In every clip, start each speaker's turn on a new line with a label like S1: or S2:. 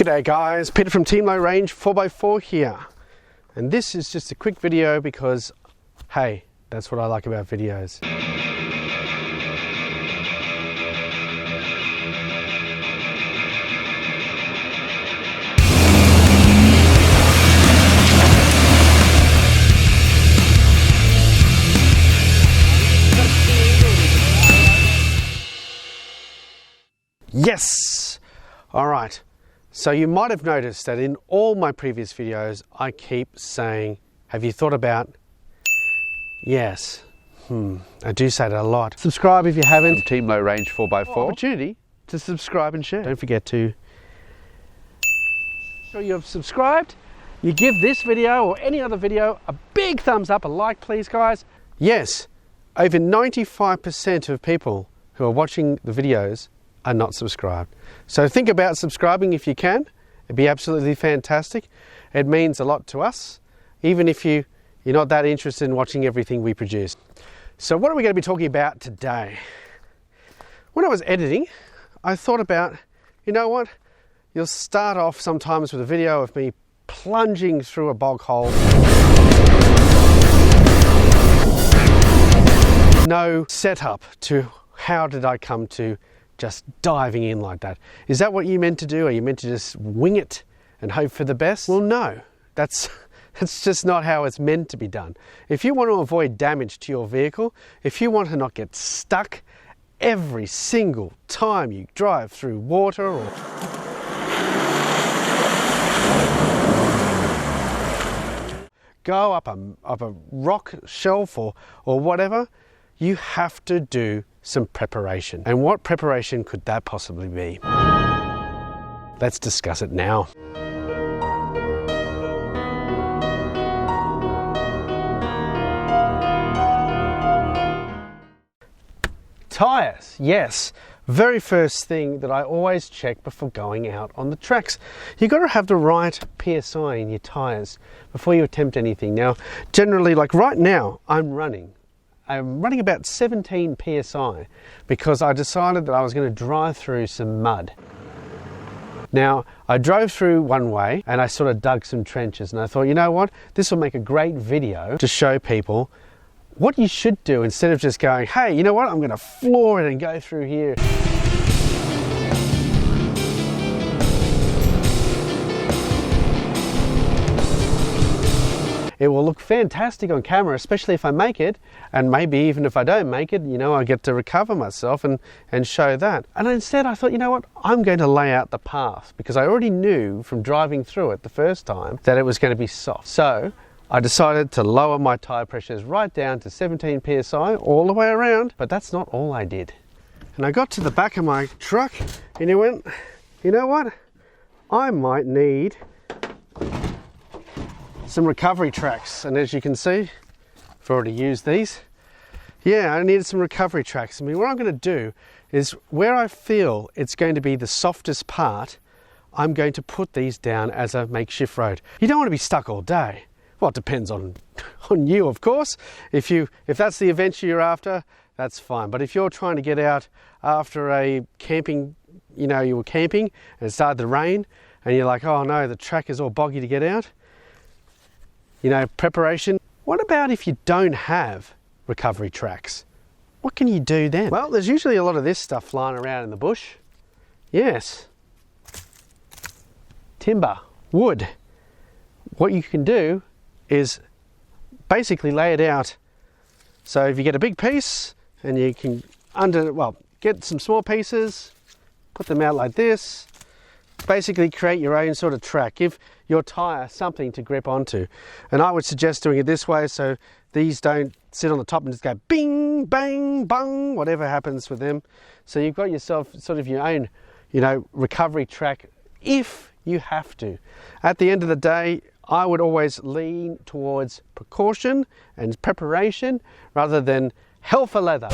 S1: G'day guys, Peter from Team Low Range 4x4 here, and this is just a quick video because, hey, that's what I like about videos. Yes! Alright, so you might have noticed that in all my previous videos I keep saying, have you thought about? Yes. I do say that a lot. Subscribe if you haven't.
S2: Team Low Range 4x4.
S1: Opportunity to subscribe and share. Don't forget to show you've subscribed. You give this video or any other video a big thumbs up, a like please guys. Yes, over 95% of people who are watching the videos are not subscribed. So think about subscribing if you can. It'd be absolutely fantastic. It means a lot to us, even if you're not that interested in watching everything we produce. So what are we going to be talking about today? When I was editing, I thought about, you know what? You'll start off sometimes with a video of me plunging through a bog hole. No setup to how did I come to just diving in like that. Is that what you meant to do? Are you meant to just wing it and hope for the best? Well, no, that's just not how it's meant to be done. If you want to avoid damage to your vehicle, if you want to not get stuck every single time you drive through water or go up a rock shelf or whatever, you have to do some preparation. And what preparation could that possibly be? Let's discuss it now. Tyres, yes. Very first thing that I always check before going out on the tracks. You've got to have the right PSI in your tyres before you attempt anything. Now, generally, like right now, I'm running about 17 PSI because I decided that I was going to drive through some mud. Now, I drove through one way and I sort of dug some trenches and I thought, you know what, this will make a great video to show people what you should do instead of just going, hey, you know what, I'm going to floor it and go through here. It will look fantastic on camera, especially if I make it, and maybe even if I don't make it, you know, I get to recover myself and show that. And instead I thought, you know what, I'm going to lay out the path because I already knew from driving through it the first time that it was going to be soft. So I decided to lower my tyre pressures right down to 17 PSI all the way around, but that's not all I did. And I got to the back of my truck and I went, you know what, I might need some recovery tracks, and as you can see, I've already used these. Yeah, I needed some recovery tracks. I mean, what I'm going to do is where I feel it's going to be the softest part, I'm going to put these down as a makeshift road. You don't want to be stuck all day. Well, it depends on you, of course. If that's the adventure you're after, that's fine. But if you're trying to get out after a camping, you know, you were camping and it started to rain and you're like, oh no, the track is all boggy to get out. You know, preparation. What about if you don't have recovery tracks? What can you do then? Well, there's usually a lot of this stuff flying around in the bush. Yes. Timber, wood. What you can do is basically lay it out. So if you get a big piece and you can get some small pieces, put them out like this, basically create your own sort of track. Give your tyre something to grip onto. And I would suggest doing it this way so these don't sit on the top and just go bing, bang, bung, whatever happens with them. So you've got yourself sort of your own, you know, recovery track if you have to. At the end of the day, I would always lean towards precaution and preparation rather than hell for leather.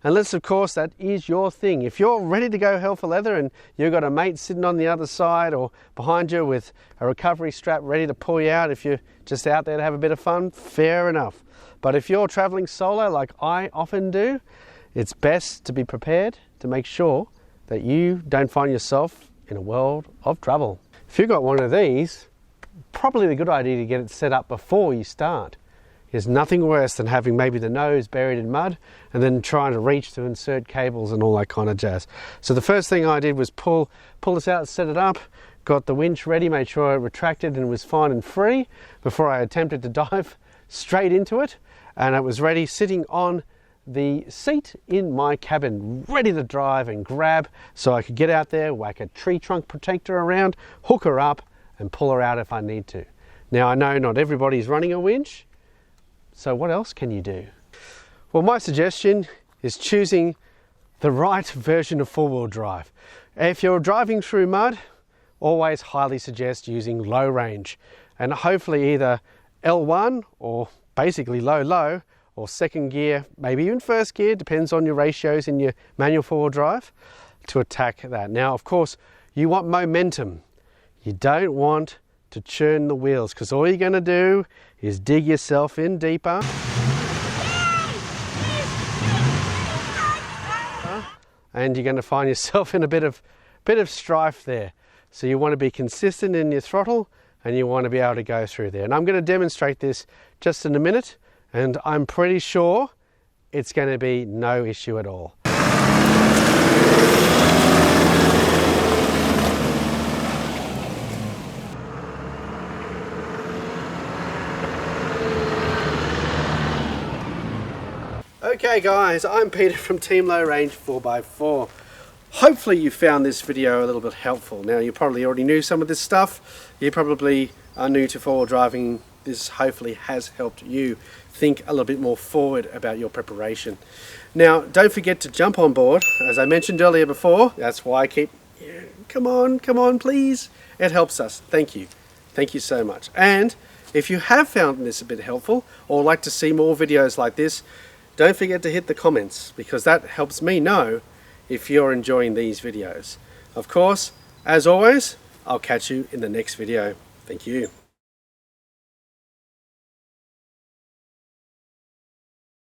S1: Unless, of course, that is your thing. If you're ready to go hell for leather and you've got a mate sitting on the other side or behind you with a recovery strap ready to pull you out if you're just out there to have a bit of fun, fair enough. But if you're traveling solo like I often do, it's best to be prepared to make sure that you don't find yourself in a world of trouble. If you've got one of these, probably a good idea to get it set up before you start. There's nothing worse than having maybe the nose buried in mud and then trying to reach to insert cables and all that kind of jazz. So the first thing I did was pull this out, set it up, got the winch ready, made sure it retracted and was fine and free before I attempted to dive straight into it. And it was ready, sitting on the seat in my cabin, ready to drive and grab, so I could get out there, whack a tree trunk protector around, hook her up and pull her out if I need to. Now I know not everybody's running a winch, so what else can you do? Well, my suggestion is choosing the right version of four-wheel drive. If you're driving through mud, always highly suggest using low range, and hopefully either L1 or basically low or second gear, maybe even first gear, depends on your ratios in your manual four-wheel drive, to attack that. Now, of course, you want momentum. You don't want to churn the wheels, because all you're going to do is dig yourself in deeper. And you're going to find yourself in a bit of strife there. So you want to be consistent in your throttle, and you want to be able to go through there. And I'm going to demonstrate this just in a minute, and I'm pretty sure it's going to be no issue at all. Okay guys, I'm Peter from Team Low Range 4x4. Hopefully you found this video a little bit helpful. Now, you probably already knew some of this stuff. You probably are new to four-wheel driving. This hopefully has helped you think a little bit more forward about your preparation. Now, don't forget to jump on board. As I mentioned earlier before, that's why I keep, come on, please. It helps us. Thank you. Thank you so much. And if you have found this a bit helpful, or like to see more videos like this, don't forget to hit the comments, because that helps me know if you're enjoying these videos. Of course, as always, I'll catch you in the next video. Thank you.